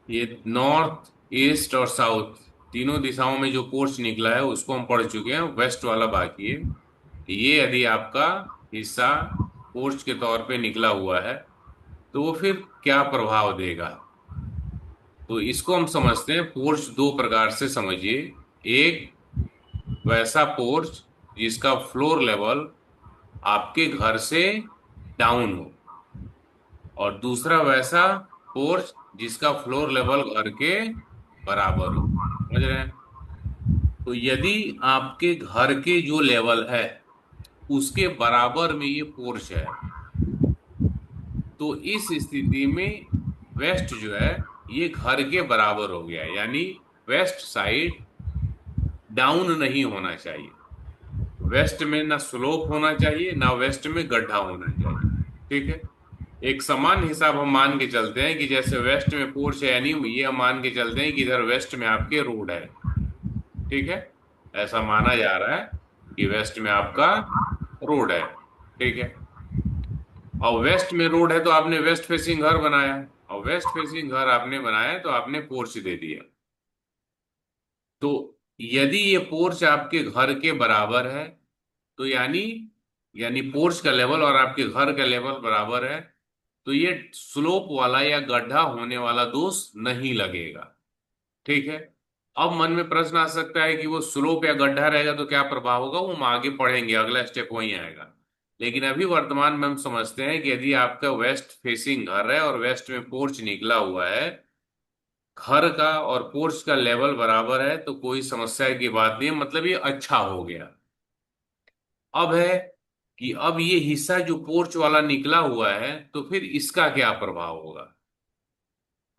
ये north, east और south तीनों दिशाओं में जो पोर्च निकला है उसको हम पढ़ चुके हैं, वेस्ट वाला बाकी है। ये यदि आपका हिस्सा पोर्च के तौर पे निकला हुआ है तो वो फिर क्या प्रभाव देगा। तो इसको हम समझते हैं, पोर्च दो प्रकार से समझिए। एक वैसा पोर्च जिसका फ्लोर लेवल आपके घर से डाउन हो, और दूसरा वैसा पोर्च जिसका फ्लोर लेवल घर के बराबर हो। समझ रहे हैं? तो यदि आपके घर के जो लेवल है उसके बराबर में ये पोर्च है, तो इस स्थिति में वेस्ट जो है ये घर के बराबर हो गया, यानी वेस्ट साइड डाउन नहीं होना चाहिए। वेस्ट में ना स्लोप होना चाहिए, ना वेस्ट में गड्ढा होना चाहिए। ठीक है। एक समान हिसाब हम मान के चलते हैं कि जैसे वेस्ट में पोर्च है, यानी ये हम मान के चलते हैं कि इधर वेस्ट में आपके रोड है। ठीक है। ऐसा माना जा रहा है कि वेस्ट में आपका रोड है। ठीक है। और वेस्ट में रोड है तो आपने वेस्ट फेसिंग घर बनाया, और वेस्ट फेसिंग घर आपने बनाया तो आपने पोर्च दे दिया। तो यदि ये पोर्च आपके घर के बराबर है, तो यानी यानी पोर्च का लेवल और आपके घर का लेवल बराबर है, तो ये स्लोप वाला या गड्ढा होने वाला दोष नहीं लगेगा। ठीक है। अब मन में प्रश्न आ सकता है कि वो स्लोप या गड्ढा रहेगा तो क्या प्रभाव होगा, वो हम आगे पढ़ेंगे, अगला स्टेप वही आएगा। लेकिन अभी वर्तमान में हम समझते हैं कि यदि आपका वेस्ट फेसिंग घर है और वेस्ट में पोर्च निकला हुआ है, घर का और पोर्च का लेवल बराबर है, तो कोई समस्या की बात नहीं है, मतलब ये अच्छा हो गया। अब है कि अब ये हिस्सा जो पोर्च वाला निकला हुआ है तो फिर इसका क्या प्रभाव होगा।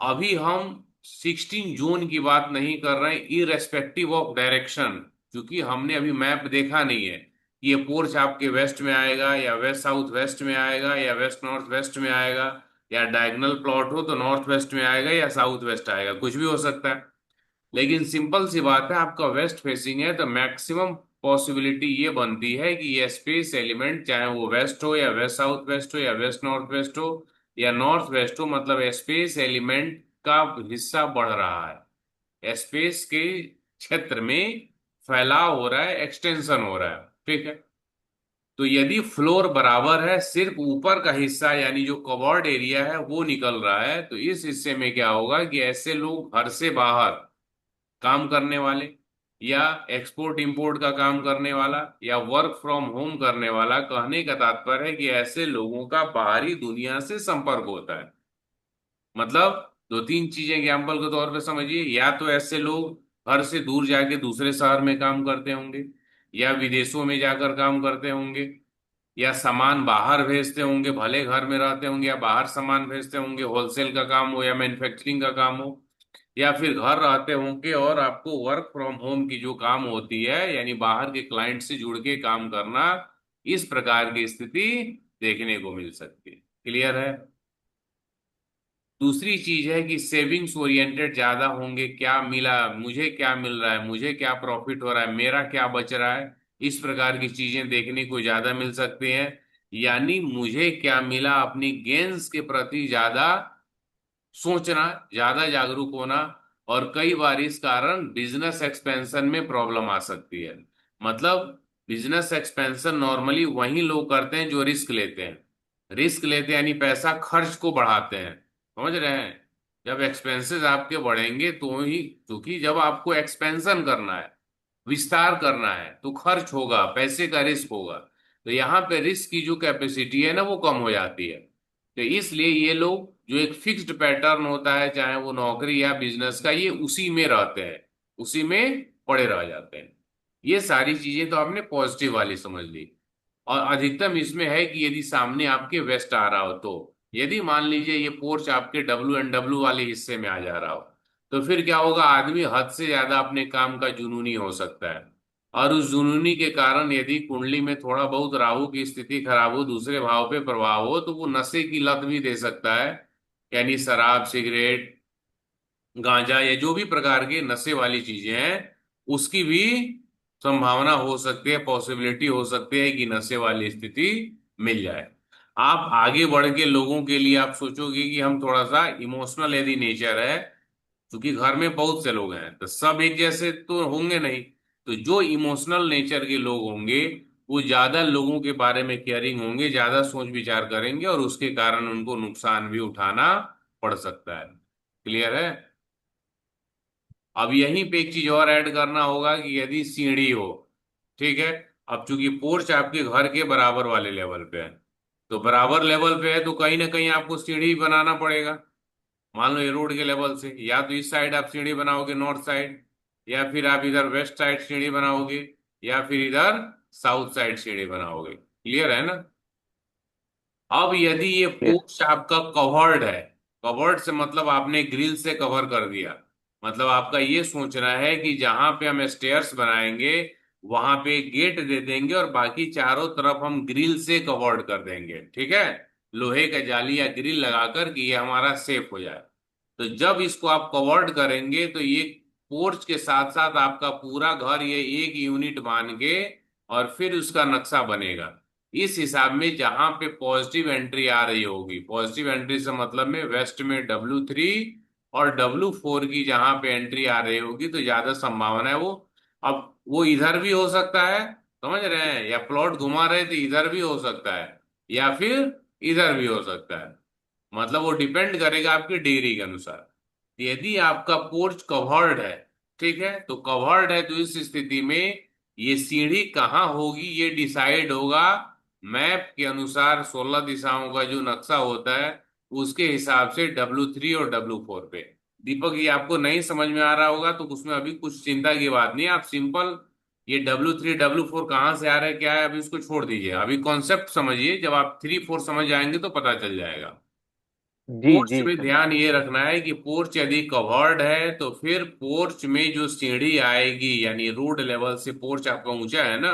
अभी हम 16 जोन की बात नहीं कर रहे हैं, इरेस्पेक्टिव ऑफ डायरेक्शन, क्योंकि हमने अभी मैप देखा नहीं है कि ये पोर्च आपके वेस्ट में आएगा या वेस्ट साउथ वेस्ट में आएगा या वेस्ट नॉर्थ वेस्ट में आएगा, या डायगोनल प्लॉट हो तो नॉर्थ वेस्ट में आएगा या साउथ वेस्ट आएगा, कुछ भी हो सकता है। लेकिन सिंपल सी बात है, आपका वेस्ट फेसिंग है तो मैक्सिमम पॉसिबिलिटी ये बनती है कि ये स्पेस एलिमेंट, चाहे वो वेस्ट हो या वेस्ट साउथ वेस्ट हो या वेस्ट नॉर्थ वेस्ट हो या नॉर्थ वेस्ट हो, मतलब स्पेस एलिमेंट का हिस्सा बढ़ रहा है, स्पेस के क्षेत्र में फैलाव हो रहा है, एक्सटेंशन हो रहा है। ठीक है। तो यदि फ्लोर बराबर है, सिर्फ ऊपर का हिस्सा यानी जो कवर्ड एरिया है वो निकल रहा है, तो इस हिस्से में क्या होगा कि ऐसे लोग घर से बाहर काम करने वाले, या एक्सपोर्ट इंपोर्ट का काम करने वाला, या वर्क फ्रॉम होम करने वाला, कहने का तात्पर्य है कि ऐसे लोगों का बाहरी दुनिया से संपर्क होता है। मतलब दो तीन चीजें एग्जाम्पल के तौर पे समझिए, या तो ऐसे लोग घर से दूर जाके दूसरे शहर में काम करते होंगे, या विदेशों में जाकर काम करते होंगे, या सामान बाहर भेजते होंगे, भले घर में रहते होंगे या बाहर सामान भेजते होंगे, होलसेल का काम हो या मैन्युफैक्चरिंग का काम हो, या फिर घर रहते होंगे और आपको वर्क फ्रॉम होम की जो काम होती है यानी बाहर के क्लाइंट से जुड़ के काम करना, इस प्रकार की स्थिति देखने को मिल सकती है। क्लियर है? दूसरी चीज है कि सेविंग्स ओरिएंटेड ज्यादा होंगे, क्या मिला मुझे, क्या मिल रहा है मुझे, क्या प्रॉफिट हो रहा है, मेरा क्या बच रहा है, इस प्रकार की चीजें देखने को ज्यादा मिल सकती हैं। यानी मुझे क्या मिला, अपनी गेन्स के प्रति ज्यादा सोचना, ज्यादा जागरूक होना, और कई बार इस कारण बिजनेस एक्सपेंशन में प्रॉब्लम आ सकती है। मतलब बिजनेस एक्सपेंशन नॉर्मली वही लोग करते हैं जो रिस्क लेते हैं। रिस्क लेते हैं यानी पैसा खर्च को बढ़ाते हैं। समझ रहे हैं? जब एक्सपेंसेस आपके बढ़ेंगे तो ही, क्योंकि जब आपको एक्सपेंशन करना है, विस्तार करना है, तो खर्च होगा, पैसे का रिस्क होगा। तो यहाँ पे रिस्क की जो कैपेसिटी है ना वो कम हो जाती है। तो इसलिए ये लोग जो एक फिक्स्ड पैटर्न होता है, चाहे वो नौकरी या बिजनेस का, ये उसी में रहते हैं, उसी में पड़े रह जाते हैं। ये सारी चीजें तो आपने पॉजिटिव वाली समझ ली। और अधिकतम इसमें है कि यदि सामने आपके वेस्ट आ रहा हो, तो यदि मान लीजिए ये पोर्च आपके WNW वाले हिस्से में आ जा रहा हो, तो फिर क्या होगा, आदमी हद से ज्यादा अपने काम का जुनूनी हो सकता है। और उस जुनूनी के कारण यदि कुंडली में थोड़ा बहुत राहु की स्थिति खराब हो, दूसरे भाव पे प्रभाव हो, तो वो नशे की लत भी दे सकता है। यानी शराब, सिगरेट, गांजा या जो भी प्रकार के नशे वाली चीजें हैं, उसकी भी संभावना हो सकती है, पॉसिबिलिटी हो सकती है कि नशे वाली स्थिति मिल जाए। आप आगे बढ़ के लोगों के लिए आप सोचोगे कि हम थोड़ा सा इमोशनल यदि नेचर है, क्योंकि घर में बहुत से लोग हैं तो सब एक जैसे तो होंगे नहीं। तो जो इमोशनल नेचर के लोग होंगे वो ज्यादा लोगों के बारे में केयरिंग होंगे, ज्यादा सोच विचार करेंगे, और उसके कारण उनको नुकसान भी उठाना पड़ सकता है। क्लियर है? अब यहीं पे एक चीज और ऐड करना होगा कि यदि सीढ़ी हो, ठीक है, अब चूंकि पोर्च आपके घर के बराबर वाले लेवल पे है, तो बराबर लेवल पे है तो कहीं ना कहीं आपको सीढ़ी बनाना पड़ेगा। मान लो ये रोड के लेवल से, या तो इस साइड आप सीढ़ी बनाओगे नॉर्थ साइड, या फिर आप इधर वेस्ट साइड सीढ़ी बनाओगे, या फिर इधर साउथ साइड सीढ़ी बनाओगे। क्लियर है ना? अब यदि ये Yes। पोर्च आपका कवर्ड है, कवर्ड से मतलब आपने ग्रिल से कवर कर दिया, मतलब आपका ये सोचना है कि जहां पे हम स्टेयर्स बनाएंगे वहां पे गेट दे देंगे और बाकी चारों तरफ हम ग्रिल से कवर्ड कर देंगे, ठीक है, लोहे का जाली या ग्रिल लगाकर कि ये हमारा सेफ हो जाए। तो जब इसको आप कवर्ड करेंगे तो ये पोर्च के साथ साथ आपका पूरा घर ये एक यूनिट मान के और फिर उसका नक्शा बनेगा। इस हिसाब में जहां पे पॉजिटिव एंट्री आ रही होगी, पॉजिटिव एंट्री से मतलब में वेस्ट में W3 और W4 की जहां पे एंट्री आ रही होगी तो ज्यादा संभावना है वो, अब वो इधर भी हो सकता है, समझ रहे हैं, या प्लॉट घुमा रहे थे इधर भी हो सकता है, या फिर इधर भी हो सकता है। मतलब वो डिपेंड करेगा आपकी डिग्री के अनुसार। यदि आपका पोर्च कवर्ड है, ठीक है, तो कवर्ड है तो इस स्थिति में ये सीढ़ी कहाँ होगी ये डिसाइड होगा मैप के अनुसार, 16 दिशाओं का जो नक्शा होता है उसके हिसाब से W3 और W4 पे। दीपक ये आपको नहीं समझ में आ रहा होगा तो उसमें अभी कुछ चिंता की बात नहीं है, आप सिंपल ये W3 W4 कहाँ से आ रहा है क्या है अभी इसको छोड़ दीजिए, अभी कॉन्सेप्ट समझिए, जब आप 3 4 समझ जाएंगे तो पता चल जाएगा। जी पोर्च जी में सर। ध्यान ये रखना है कि पोर्च यदि कवर्ड है तो फिर पोर्च में जो सीढ़ी आएगी, यानी रोड लेवल से पोर्च आपका ऊंचा है ना,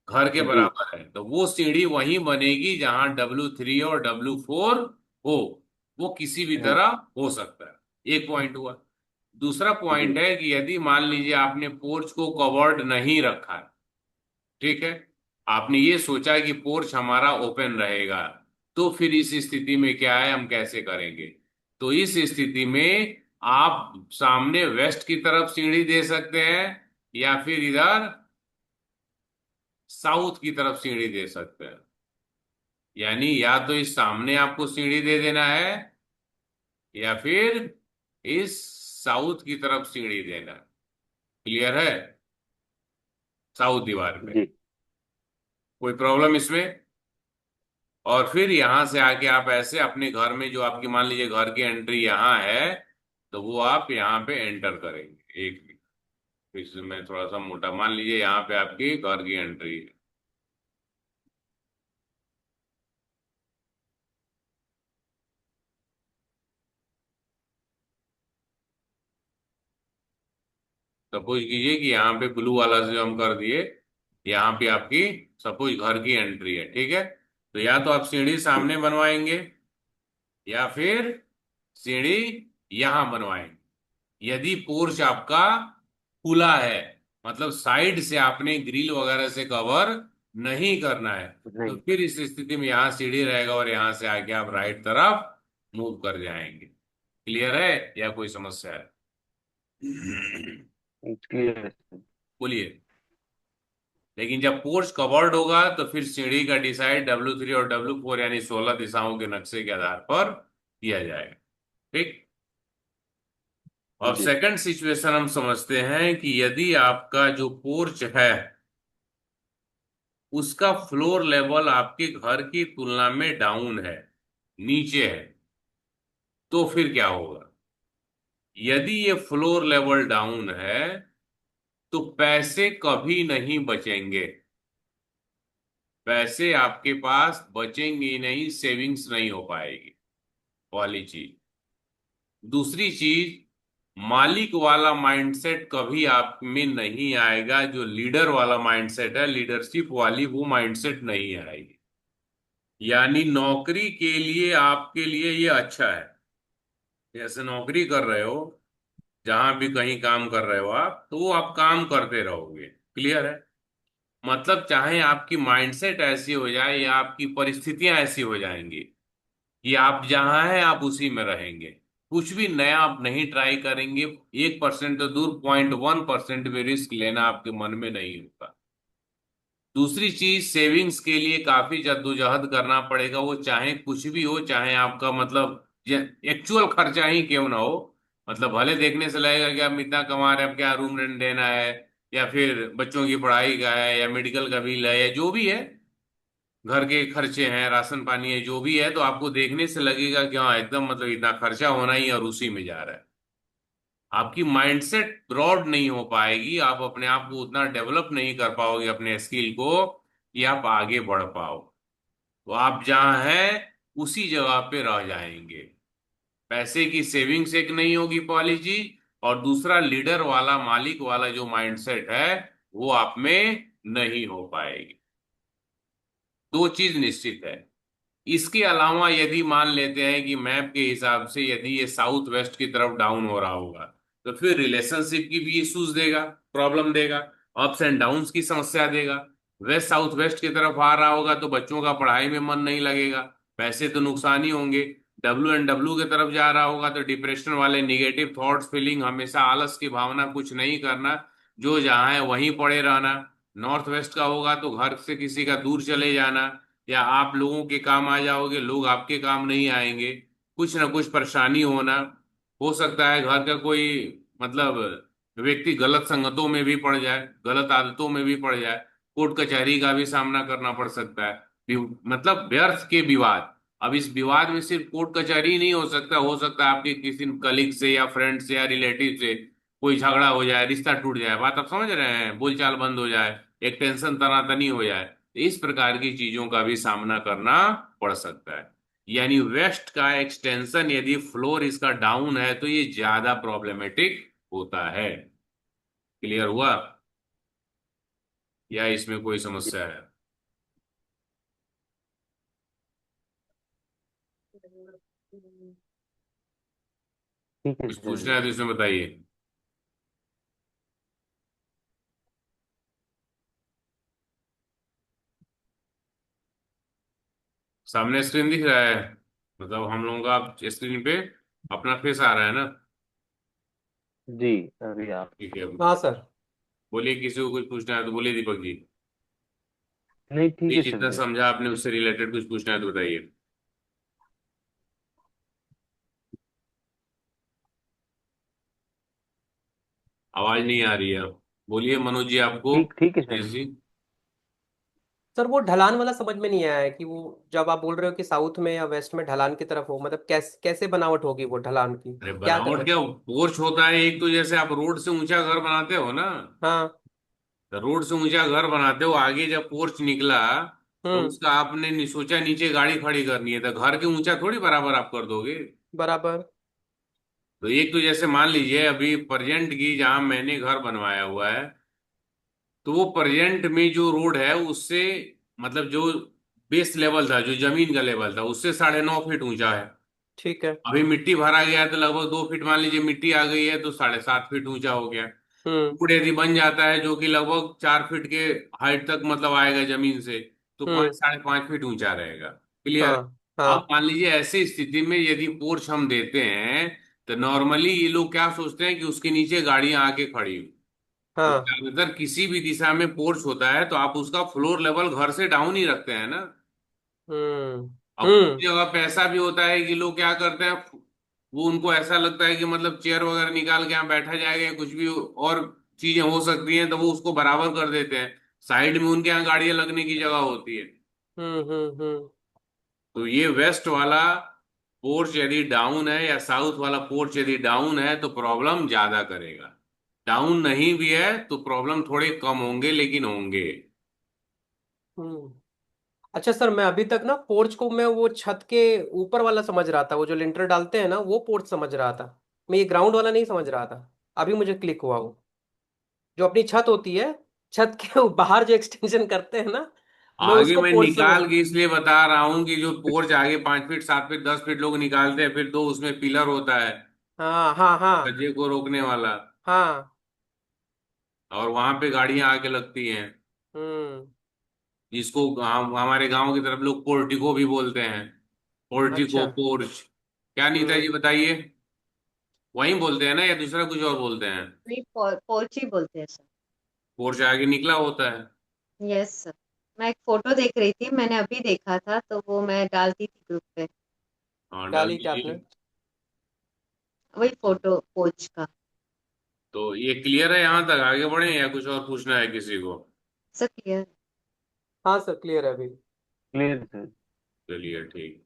घर के जी बराबर है, तो वो सीढ़ी वहीं बनेगी जहां W3 और W4 हो। वो किसी भी हम्म, तरह हो सकता है, एक पॉइंट हुआ। दूसरा जी पॉइंट है कि यदि मान लीजिए आपने पोर्च को कवर्ड नहीं रखा है, ठीक है, आपने ये सोचा कि पोर्च हमारा ओपन रहेगा, तो फिर इस स्थिति में क्या है, हम कैसे करेंगे? तो इस स्थिति में आप सामने वेस्ट की तरफ सीढ़ी दे सकते हैं, या फिर इधर साउथ की तरफ सीढ़ी दे सकते हैं। यानी या तो इस सामने आपको सीढ़ी दे देना है, या फिर इस साउथ की तरफ सीढ़ी देना है। क्लियर है? साउथ दीवार पे जी कोई प्रॉब्लम इसमें? और फिर यहां से आके आप ऐसे अपने घर में जो आपकी मान लीजिए घर की एंट्री यहाँ है, तो वो आप यहाँ पे एंटर करेंगे। एक मिनट, इसमें थोड़ा सा मोटा, मान लीजिए यहाँ पे आपकी घर की एंट्री है, सपोज कीजिए कि यहाँ पे ब्लू वाला से हम कर दिए, यहाँ पे आपकी सपोज घर की एंट्री है, ठीक है, तो या तो आप सीढ़ी सामने बनवाएंगे या फिर सीढ़ी यहां बनवाएंगे। यदि पोर्च आपका खुला है, मतलब साइड से आपने ग्रिल वगैरह से कवर नहीं करना है, तो नहीं। फिर इस स्थिति में यहां सीढ़ी रहेगा और यहां से आके आप राइट तरफ मूव कर जाएंगे। क्लियर है या कोई समस्या है? क्लियर। बोलिए। लेकिन जब पोर्च कवर्ड होगा तो फिर सीढ़ी का डिसाइड W3 और W4 यानी 16 दिशाओं के नक्शे के आधार पर किया जाएगा। ठीक। और जी सेकंड सिचुएशन हम समझते हैं कि यदि आपका जो पोर्च है उसका फ्लोर लेवल आपके घर की तुलना में डाउन है, नीचे है, तो फिर क्या होगा? यदि ये फ्लोर लेवल डाउन है तो पैसे कभी नहीं बचेंगे, पैसे आपके पास बचेंगे ही नहीं, सेविंग्स नहीं हो पाएगी, पहली चीज। दूसरी चीज, मालिक वाला माइंडसेट कभी आप में नहीं आएगा, जो लीडर वाला माइंडसेट है, लीडरशिप वाली वो माइंडसेट नहीं आएगी। यानी नौकरी के लिए आपके लिए ये अच्छा है, जैसे नौकरी कर रहे हो, जहां भी कहीं काम कर रहे हो आप, तो वो आप काम करते रहोगे। क्लियर है? मतलब चाहे आपकी माइंडसेट ऐसी हो जाए या आपकी परिस्थितियां ऐसी हो जाएंगी कि आप जहां हैं आप उसी में रहेंगे, कुछ भी नया आप नहीं ट्राई करेंगे, 1% तो दूर 0.1% भी रिस्क लेना आपके मन में नहीं होगा। दूसरी चीज, सेविंग्स के लिए काफी जद्दोजहद करना पड़ेगा, वो चाहे कुछ भी हो, चाहे आपका मतलब एक्चुअल खर्चा ही क्यों ना हो। मतलब भले देखने से लगेगा कि आप इतना कमा रहे हैं, अब क्या रूम रेंट देना है, या फिर बच्चों की पढ़ाई का है, या मेडिकल का बिल है, या जो भी है, घर के खर्चे हैं, राशन पानी है, जो भी है, तो आपको देखने से लगेगा कि हाँ एकदम मतलब इतना खर्चा होना ही और उसी में जा रहा है। आपकी माइंडसेट ब्रॉड नहीं हो पाएगी, आप अपने आप को उतना डेवलप नहीं कर पाओगे अपने स्किल को कि आप आगे बढ़ पाओ। तो आप जहां हैं उसी जगह पे रह जाएंगे। पैसे की सेविंग्स एक नहीं होगी पॉलिसी, और दूसरा लीडर वाला, मालिक वाला जो माइंडसेट है वो आप में नहीं हो पाएगी। दो चीज निश्चित है। इसके अलावा यदि मान लेते हैं कि मैप के हिसाब से यदि ये साउथ वेस्ट की तरफ डाउन हो रहा होगा, तो फिर रिलेशनशिप की भी इश्यूज देगा, प्रॉब्लम देगा, अप्स एंड डाउन्स की समस्या देगा। वेस्ट साउथ वेस्ट की तरफ आ रहा होगा तो बच्चों का पढ़ाई में मन नहीं लगेगा, पैसे तो नुकसान ही होंगे। डब्ल्यू की तरफ जा रहा होगा तो डिप्रेशन वाले निगेटिव थॉट्स, फीलिंग, हमेशा आलस की भावना, कुछ नहीं करना, जो जहां है वहीं पड़े रहना। नॉर्थ वेस्ट का होगा तो घर से किसी का दूर चले जाना, या आप लोगों के काम आ जाओगे, लोग आपके काम नहीं आएंगे, कुछ ना कुछ परेशानी होना। हो सकता है घर का कोई मतलब व्यक्ति गलत संगतों में भी पड़ जाए, गलत आदतों में भी पड़ जाए, कोर्ट कचहरी का भी सामना करना पड़ सकता है। मतलब व्यर्थ के विवाद। अब इस विवाद में सिर्फ कोर्ट कचहरी नहीं हो सकता है आपके किसी कलीग से या फ्रेंड से या रिलेटिव से कोई झगड़ा हो जाए, रिश्ता टूट जाए, बात आप समझ रहे हैं, बोलचाल बंद हो जाए, एक टेंशन तनातनी हो जाए, तो इस प्रकार की चीजों का भी सामना करना पड़ सकता है। यानी वेस्ट का एक्सटेंशन यदि फ्लोर इसका डाउन है तो ये ज्यादा प्रॉब्लमेटिक होता है। क्लियर हुआ, या इसमें कोई समस्या है? ठीक है कुछ सर पूछना जी। है तो इसमें बताइए। सामने स्क्रीन दिख रहा है, मतलब हम लोगों का स्क्रीन पे अपना फेस आ रहा है ना? जी अभी आप। ठीक है। हाँ सर। बोलिए, किसी को कुछ पूछना है तो बोलिए दीपक जी। नहीं ठीक ये है सर जितना जी। समझा आपने उससे रिलेटेड कुछ पूछना है तो बताइए। आवाज नहीं आ रही है, बोलिए मनोज जी आपको। ठीक ठीक है सर। जी। सर वो ढलान वाला समझ में नहीं आया है कि वो जब आप बोल रहे हो कि साउथ में या वेस्ट में ढलान की तरफ हो, मतलब कैसे बनावट होगी वो ढलान की? अरे क्या बनावट क्या, पोर्च होता है एक, तो जैसे आप रोड से ऊंचा घर बनाते हो ना, हाँ। तो रोड से ऊंचा घर बनाते हो, आगे जब पोर्च निकला तो हम्म। उसका आपने सोचा नीचे गाड़ी खड़ी करनी है, तो घर के ऊंचा थोड़ी बराबर आप कर दोगे। बराबर। तो एक तो जैसे मान लीजिए अभी प्रेजेंट की जहां मैंने घर बनवाया हुआ है, तो वो प्रेजेंट में जो रोड है उससे मतलब जो बेस लेवल था, जो जमीन का लेवल था, उससे 9.5 फीट ऊंचा है। ठीक है। अभी मिट्टी भरा गया है तो लगभग 2 फीट, मान लीजिए मिट्टी आ गई है तो 7.5 फीट ऊंचा हो गया। हम्म। रोड यदि बन जाता है जो कि लगभग 4 फीट के हाइट तक मतलब आएगा जमीन से, तो हम्म। 5 साढ़े 5 फीट ऊंचा रहेगा। क्लियर। हाँ अब हाँ। मान लीजिए ऐसी स्थिति में यदि पोर्च हम देते हैं, तो नॉर्मली ये लोग क्या सोचते हैं कि उसके नीचे गाड़ियां आके खड़ी हो। तो हाँ। ज्यादातर किसी भी दिशा में पोर्च होता है तो आप उसका फ्लोर लेवल घर से डाउन ही रखते हैं ना। हम्म। अब कुछ हम्म। जगह पे ऐसा भी होता है कि लोग क्या करते हैं, वो उनको ऐसा लगता है कि मतलब चेयर वगैरह निकाल के यहाँ बैठा जाएगा या कुछ भी और चीजें हो सकती हैं, तो वो उसको बराबर कर देते हैं, साइड में उनके यहाँ गाड़ियां लगने की जगह होती है। हम्म। तो ये वेस्ट वाला पोर्च यदि डाउन है या साउथ वाला पोर्च यदि डाउन है तो प्रॉब्लम ज्यादा करेगा। डाउन नहीं भी है तो प्रॉब्लम थोड़े कम होंगे, लेकिन होंगे। हम्म। अच्छा सर, मैं अभी तक ना पोर्च को मैं वो छत के ऊपर वाला समझ रहा था, वो जो लिंटर डालते हैं ना वो पोर्च समझ रहा था। मैं ये ग्राउंड वाला नहीं समझ रहा था। अभी मुझे क्लिक हुआ वो जो अपनी छत होती है, छत के बाहर जो एक्सटेंशन करते हैं ना, मैं आगे उसको मैं पोर्च समझ। निकाल के इसलिए बता रहा हूं कि जो पोर्च आगे 5 फीट 7 फीट 10 फीट लोग निकालते हैं, फिर दो उसमें पिलर होता है हाँ हाँ हाँ। गड्ढे को रोकने वाला, हाँ। और वहां पे गाड़ियां आके लगती हैं, हम्म। जिसको हमारे गांव की तरफ लोग पोर्टिको भी बोलते हैं। पोर्टिको, अच्छा। पोर्च। क्या नीता हम्म। जी बताइए। वहीं बोलते हैं ना, या दूसरा कुछ और बोलते हैं? नहीं, पोर्च ही बोलते हैं सर। पोर्च आगे निकला होता है। Yes sir. मैं एक फोटो देख रही थी, मैंने अभी देखा था, तो वो मैं डालती थी ग्रुप पे। हाँ, डाल डाली क्या आपने? दीजिए। वही फोटो पोर्च का। तो ये क्लियर है, यहाँ तक आगे बढ़े या कुछ और पूछना है किसी को? Sir clear. हाँ सर, क्लियर है अभी। Clear sir. चलिए ठीक।